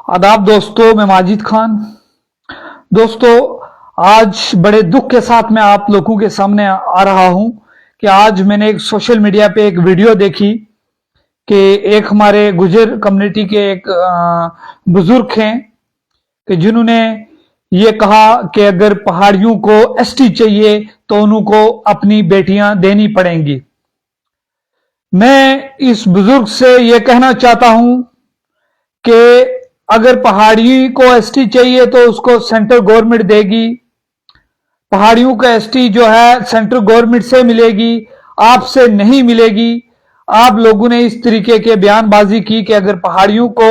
आदाब दोस्तों, मैं माजिद खान। दोस्तों, आज बड़े दुख के साथ मैं आप लोगों के सामने आ रहा हूं कि आज मैंने एक सोशल मीडिया पे एक वीडियो देखी कि एक हमारे गुजर कम्युनिटी के एक बुजुर्ग हैं कि जिन्होंने ये कहा कि अगर पहाड़ियों को एसटी चाहिए तो उनको अपनी बेटियां देनी पड़ेंगी। मैं इस बुजुर्ग से ये कहना चाहता हूं कि अगर पहाड़ी को एसटी चाहिए तो उसको सेंट्रल गवर्नमेंट देगी। पहाड़ियों का एसटी जो है सेंट्रल गवर्नमेंट से मिलेगी, आपसे नहीं मिलेगी। आप लोगों ने इस तरीके के बयानबाजी की कि अगर पहाड़ियों को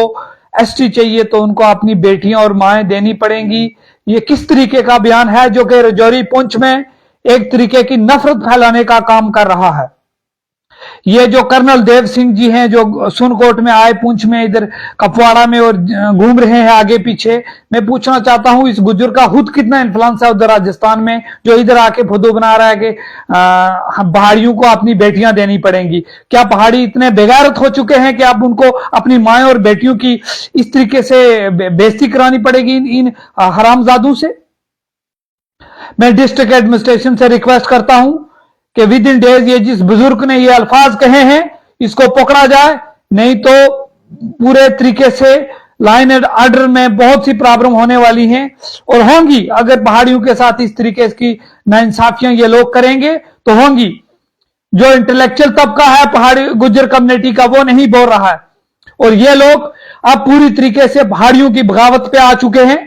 एसटी चाहिए तो उनको अपनी बेटियां और माएं देनी पड़ेंगी। ये किस तरीके का बयान है जो कि राजौरी पुंछ में एक तरीके की नफरत फैलाने का काम कर रहा है। ये जो कर्नल देव सिंह जी हैं जो सुनकोट में आए, पुंछ में, इधर कपवाड़ा में और घूम रहे हैं आगे पीछे, मैं पूछना चाहता हूं इस गुजर का खुद कितना इन्फ्लुएंस है उधर राजस्थान में जो इधर आके फुदू बना रहा है कि पहाड़ियों को अपनी बेटियां देनी पड़ेंगी। क्या पहाड़ी इतने बेगैरत हो चुके हैं कि अब उनको अपनी माएं और बेटियों की इस तरीके से बेइज्जती करानी पड़ेगी इन हरामजादों से? मैं डिस्ट्रिक्ट एडमिनिस्ट्रेशन से रिक्वेस्ट करता हूं कि विद इन डेज ये जिस बुजुर्ग ने ये अल्फाज कहे हैं इसको पकड़ा जाए, नहीं तो पूरे तरीके से लाइन एंड ऑर्डर में बहुत सी प्रॉब्लम होने वाली हैं और होंगी। अगर पहाड़ियों के साथ इस तरीके की नाइंसाफियां ये लोग करेंगे तो होंगी। जो इंटेलेक्चुअल तबका है पहाड़ी गुज्जर कम्युनिटी का वो नहीं बोल रहा है और ये लोग अब पूरी तरीके से पहाड़ियों की बगावत पे आ चुके हैं।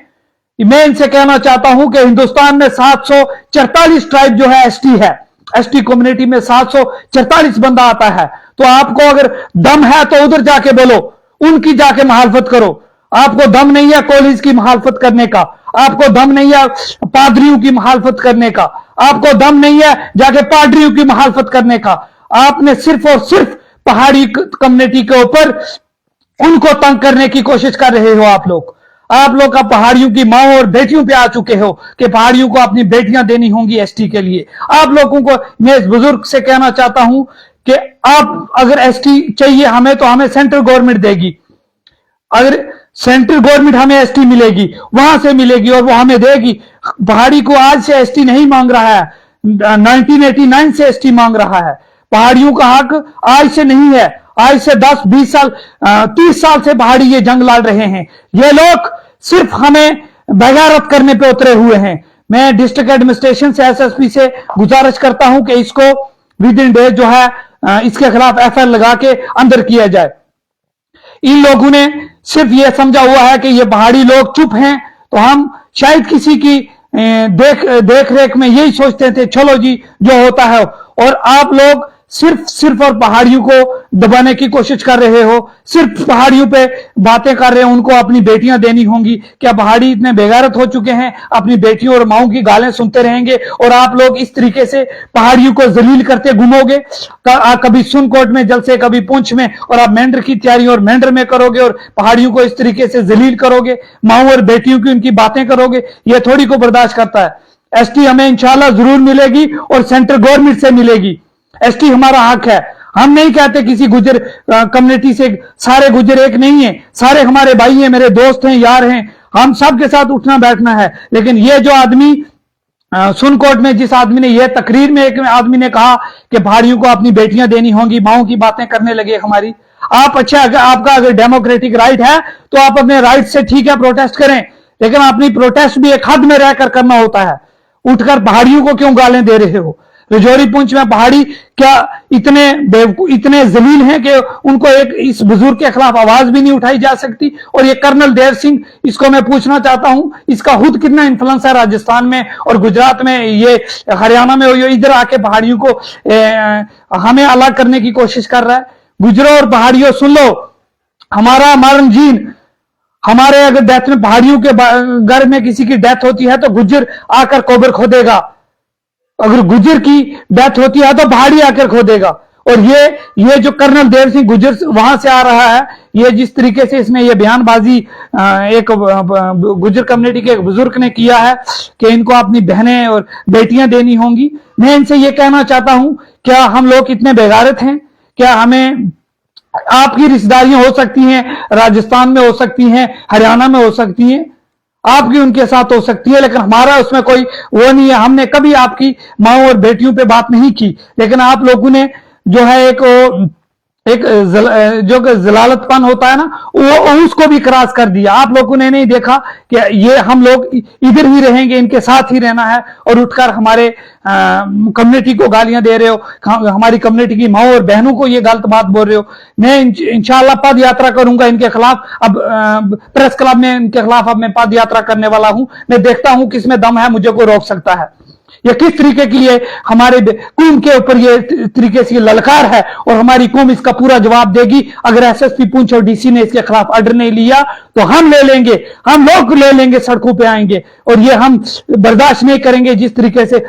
मैं इनसे कहना चाहता हूं कि हिंदुस्तान में 744 ट्राइब जो है एसटी है, एसटी कम्युनिटी में 744 बंदा आता है। तो आपको अगर दम है तो उधर जाके बोलो, उनकी जाके मुखालफत करो। आपको दम नहीं है कॉलेज की मुखालफत करने का, आपको दम नहीं है पादरियों की मुखालफत करने का, आपको दम नहीं है जाके पादरियों की मुखालफत करने का। आपने सिर्फ और सिर्फ पहाड़ी कम्युनिटी के ऊपर उनको तंग करने की कोशिश कर रहे हो आप लोग का पहाड़ियों की माओ और बेटियों पे आ चुके हो कि पहाड़ियों को अपनी बेटियां देनी होंगी एसटी के लिए। आप लोगों को मैं इस बुजुर्ग से कहना चाहता हूं कि आप अगर एसटी चाहिए हमें तो हमें सेंट्रल गवर्नमेंट देगी। अगर सेंट्रल गवर्नमेंट हमें एसटी मिलेगी वहां से मिलेगी और वो हमें देगी। पहाड़ी को आज से एसटी नहीं मांग रहा है, 1989 से एसटी मांग रहा है। पहाड़ियों का हक आज से नहीं है, आज से 10, 20 साल, 30 साल से पहाड़ी ये जंग लड़ रहे हैं। ये लोग सिर्फ हमें बेगारत करने पे उतरे हुए हैं। मैं डिस्ट्रिक्ट एडमिनिस्ट्रेशन से, एसएसपी से गुजारिश करता हूं कि इसको विद इन डे जो है इसके खिलाफ एफआईआर लगा के अंदर किया जाए। इन लोगों ने सिर्फ ये समझा हुआ है कि ये पहाड़ी लोग चुप हैं तो हम शायद किसी की देख रेख में यही सोचते थे, चलो जी जो होता है। और आप लोग सिर्फ और पहाड़ियों को दबाने की कोशिश कर रहे हो, सिर्फ पहाड़ियों पे बातें कर रहे हो उनको अपनी बेटियां देनी होंगी। क्या पहाड़ी इतने बेगारत हो चुके हैं अपनी बेटियों और माओं की गालें सुनते रहेंगे और आप लोग इस तरीके से पहाड़ियों को जलील करते घूमोगे? कभी सुनकोट में जलसे, कभी पुंछ में, और आप मेंढर की तैयारी और मेंढर में करोगे और पहाड़ियों को इस तरीके से जलील करोगे, माओं और बेटियों की उनकी बातें करोगे। यह थोड़ी को बर्दाश्त करता है। एसटी हमें इंशाल्लाह जरूर मिलेगी और सेंट्रल गवर्नमेंट से मिलेगी। एसटी हमारा हक है। हम नहीं कहते किसी गुजर कम्युनिटी से, सारे गुजर एक नहीं है, सारे हमारे भाई हैं, मेरे दोस्त हैं, यार हैं, हम सब के साथ उठना बैठना है। लेकिन ये जो आदमी सुनकोट में, जिस आदमी ने यह तकरीर में एक आदमी ने कहा कि पहाड़ियों को अपनी बेटियां देनी होंगी, माओं की बातें करने लगे हमारी। आप अच्छा, आपका अगर डेमोक्रेटिक राइट है तो आप अपने राइट से ठीक है प्रोटेस्ट करें, लेकिन अपनी प्रोटेस्ट भी एक हद में रहकर करना होता है। उठकर पहाड़ियों को क्यों गालें दे रहे हो? राजौरी पुंछ में पहाड़ी क्या इतने जलील हैं कि उनको एक इस बुजुर्ग के खिलाफ आवाज भी नहीं उठाई जा सकती? और ये कर्नल देव सिंह, इसको मैं पूछना चाहता हूं इसका खुद कितना इन्फ्लुएंस है राजस्थान में और गुजरात में, ये हरियाणा में, ये इधर आके पहाड़ियों को हमें अलग करने की कोशिश कर रहा है। गुजरों और पहाड़ियों सुन लो, हमारा मरण जीन, हमारे अगर डेथ में पहाड़ियों के घर में किसी की डेथ होती है तो गुज्जर आकर कब्र खोदेगा, अगर गुज्जर की डेथ होती है तो पहाड़ी आकर खोदेगा। और ये जो कर्नल देव सिंह गुज्जर वहां से आ रहा है, ये जिस तरीके से इसने ये बयानबाजी एक गुज्जर कम्युनिटी के एक बुजुर्ग ने किया है कि इनको अपनी बहनें और बेटियां देनी होंगी, मैं इनसे ये कहना चाहता हूं क्या हम लोग इतने बेगारत हैं? क्या हमें आपकी रिश्तेदारियां हो सकती हैं, राजस्थान में हो सकती हैं, हरियाणा में हो सकती हैं, आपकी उनके साथ हो सकती है, लेकिन हमारा उसमें कोई वो नहीं है। हमने कभी आपकी माओ और बेटियों पे बात नहीं की, लेकिन आप लोगों ने जो है एक जो जलालतपन होता है ना, वो उसको भी क्रॉस कर दिया। आप लोगों ने नहीं देखा कि ये हम लोग इधर ही रहेंगे, इनके साथ ही रहना है, और उठकर हमारे कम्युनिटी को गालियां दे रहे हो, हमारी कम्युनिटी की माओ और बहनों को ये गलत बात बोल रहे हो। मैं इंशाल्लाह पद यात्रा करूंगा इनके खिलाफ। अब प्रेस क्लब में इनके खिलाफ अब मैं पद यात्रा करने वाला हूं। मैं देखता हूं किसमें दम है, मुझे को रोक सकता है। ये किस तरीके की ये हमारे कौम के ऊपर ये तरीके से ललकार है, और हमारी कौम इसका पूरा जवाब देगी। अगर एसएसपी पुंछ और डीसी ने इसके खिलाफ ऑर्डर नहीं लिया तो हम ले लेंगे, हम लोग ले लेंगे, सड़कों पे आएंगे, और ये हम बर्दाश्त नहीं करेंगे जिस तरीके से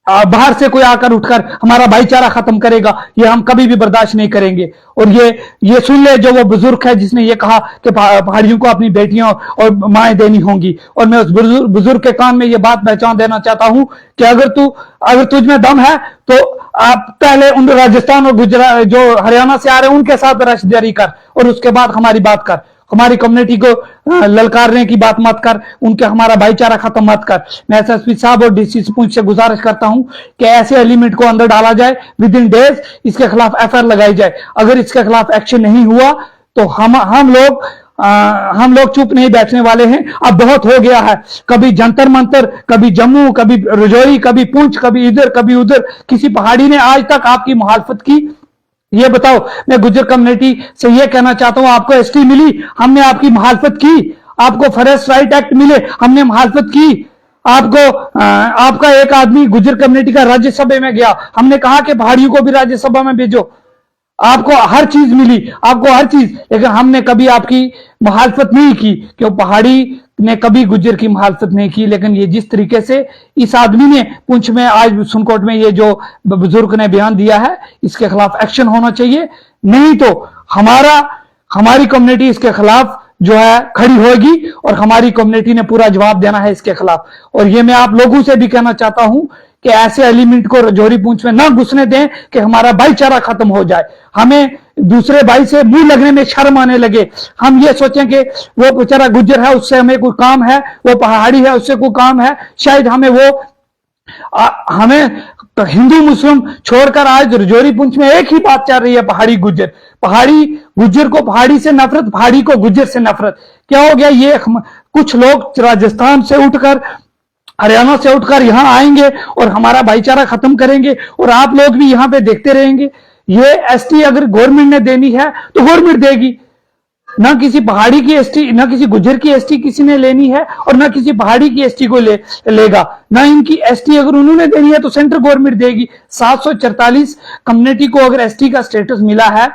बाहर से कोई आकर उठकर हमारा भाईचारा खत्म करेगा, ये हम कभी भी बर्दाश्त नहीं करेंगे। और ये सुन ले जो वो बुजुर्ग है जिसने ये कहा कि पहाड़ियों को अपनी बेटियां और माएं देनी होंगी, और मैं उस बुजुर्ग के कान में ये बात पहचान देना चाहता हूं कि अगर तुझ में दम है तो आप पहले उन राजस्थान और गुजरात जो हरियाणा से आ रहे हैं उनके साथ रश जारी कर, और उसके बाद हमारी बात कर। हमारी कम्युनिटी को ललकारने की बात मत कर, उनके हमारा भाईचारा खत्म मत कर। मैं एसएसपी साहब और डीसी पुंछ से गुजारिश करता हूं कि ऐसे एलिमेंट को अंदर डाला जाए, विद इन डेज इसके खिलाफ एफआईआर लगाई जाए। अगर इसके खिलाफ एक्शन नहीं हुआ तो हम लोग चुप नहीं बैठने वाले हैं। अब बहुत हो गया है, कभी जंतर मंतर, कभी जम्मू, कभी रजौरी, कभी पुंछ, कभी इधर कभी उधर। किसी पहाड़ी ने आज तक आपकी मुखालफत की? ये बताओ। मैं गुज्जर कम्युनिटी से ये कहना चाहता हूं, आपको एसटी मिली, हमने आपकी मुखालफत की। आपको फॉरेस्ट राइट एक्ट मिले, हमने मुखालफत की। आपका एक आदमी गुज्जर कम्युनिटी का राज्यसभा में गया, हमने कहा कि पहाड़ियों को भी राज्यसभा में भेजो। आपको हर चीज मिली, आपको हर चीज, लेकिन हमने कभी आपकी मुखालफत नहीं की, क्यों? पहाड़ी ने कभी गुज्जर की मुखालफत नहीं की। लेकिन ये जिस तरीके से इस आदमी ने पुंछ में, आज सुनकोट में ये जो बुजुर्ग ने बयान दिया है, इसके खिलाफ एक्शन होना चाहिए। नहीं तो हमारी कम्युनिटी इसके खिलाफ जो है खड़ी होगी, और हमारी कम्युनिटी ने पूरा जवाब देना है इसके खिलाफ। और ये मैं आप लोगों से भी कहना चाहता हूं कि ऐसे एलिमेंट को रजौरी पुंछ में ना घुसने दें कि हमारा भाईचारा खत्म हो जाए। हमें दूसरे भाई से मुंह लगने में शर्म आने लगे। हम ये सोचें कि वो बेचारा गुज्जर है, उससे हमें कोई काम है, वो पहाड़ी है, उससे कोई काम है, शायद हमें हिंदू मुस्लिम छोड़कर आज रजौरी पुंछ में एक ही बात चल रही है, पहाड़ी गुज्जर को पहाड़ी से नफरत, पहाड़ी को गुज्जर से नफरत। क्या हो गया? ये कुछ लोग राजस्थान से उठकर, हरियाणा से उठकर यहां आएंगे और हमारा भाईचारा खत्म करेंगे, और आप लोग भी यहां पे देखते रहेंगे। ये एसटी अगर गवर्नमेंट ने देनी है तो गवर्नमेंट देगी, ना किसी पहाड़ी की एसटी, ना किसी गुज्जर की एसटी किसी ने लेनी है, और ना किसी पहाड़ी की एसटी को लेगा। ना इनकी एसटी अगर उन्होंने देनी है तो सेंट्रल गवर्नमेंट देगी। 744 कम्युनिटी को अगर एसटी का स्टेटस मिला है,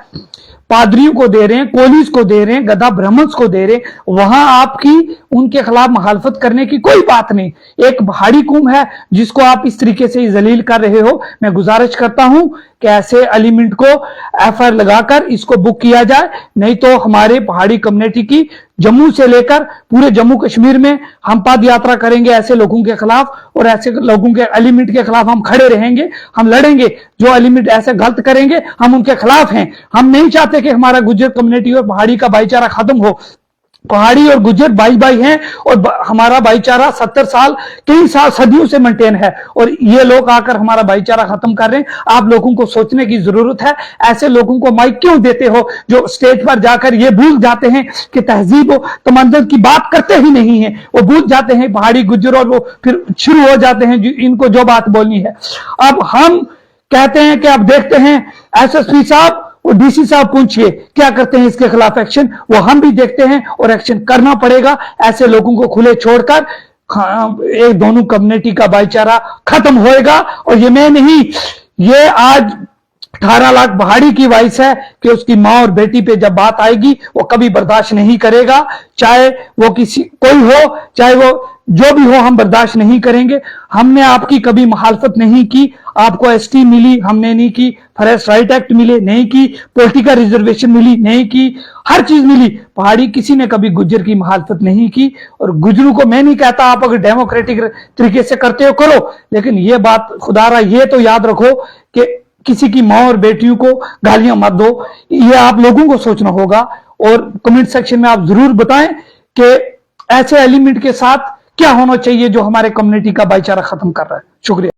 पादरियों को दे रहे हैं, कोलीस को दे रहे हैं, गधा ब्राह्मण्स को दे रहे हैं, वहां आपकी उनके खिलाफ मुखालफत करने की कोई बात नहीं। एक पहाड़ी कौम है जिसको आप इस तरीके से जलील कर रहे हो। मैं गुजारिश करता हूं कि ऐसे एलिमेंट को एफआईआर लगाकर इसको बुक किया जाए, नहीं तो हमारे पहाड़ी कम्युनिटी की जम्मू से लेकर पूरे जम्मू कश्मीर में हम पद यात्रा करेंगे ऐसे लोगों के खिलाफ, और ऐसे लोगों के एलिमेंट के खिलाफ हम खड़े रहेंगे, हम लड़ेंगे। जो एलिमेंट ऐसे गलत करेंगे हम उनके खिलाफ हैं। हम नहीं चाहते कि हमारा गुज्जर कम्युनिटी और पहाड़ी का भाईचारा खत्म हो। पहाड़ी और गुज्जर भाई हैं, और हमारा भाईचारा 70 साल, कई साल, सदियों से मेंटेन है, और ये लोग आकर हमारा भाईचारा खत्म कर रहे हैं। आप लोगों को सोचने की जरूरत है। ऐसे लोगों को माइक क्यों देते हो जो स्टेज पर जाकर ये भूल जाते हैं कि तहजीब और तमद्दुन की बात करते ही नहीं है। वो भूल जाते हैं पहाड़ी गुज्जर, और वो फिर शुरू हो जाते हैं इनको जो बात बोलनी है। अब हम कहते हैं कि अब देखते हैं एसएसपी साहब और डीसी साहब पूछिए क्या करते हैं इसके खिलाफ एक्शन, वो हम भी देखते हैं, और एक्शन करना पड़ेगा। ऐसे लोगों को खुले छोड़कर एक दोनों कम्युनिटी का भाईचारा खत्म होएगा। और ये मैं नहीं, ये आज 18 लाख पहाड़ी की वॉइस है कि उसकी मां और बेटी पे जब बात आएगी वो कभी बर्दाश्त नहीं करेगा। चाहे वो कोई हो, चाहे वो जो भी हो, हम बर्दाश्त नहीं करेंगे। हमने आपकी कभी मुखालफत नहीं की। आपको एसटी मिली, हमने नहीं की। फॉरेस्ट राइट एक्ट मिले, नहीं की। पॉलिटिकल रिजर्वेशन मिली, नहीं की। हर चीज मिली। पहाड़ी किसी ने कभी गुज्जर की मुखालफत नहीं की। और गुज्जरों को मैं नहीं कहता आप अगर डेमोक्रेटिक तरीके से करते हो करो, लेकिन ये बात खुदारा ये तो याद रखो कि किसी की माँ और बेटियों को गालियां मत दो। ये आप लोगों को सोचना होगा और कमेंट सेक्शन में आप जरूर बताएं कि ऐसे एलिमेंट के साथ क्या होना चाहिए जो हमारे कम्युनिटी का भाईचारा खत्म कर रहा है। शुक्रिया।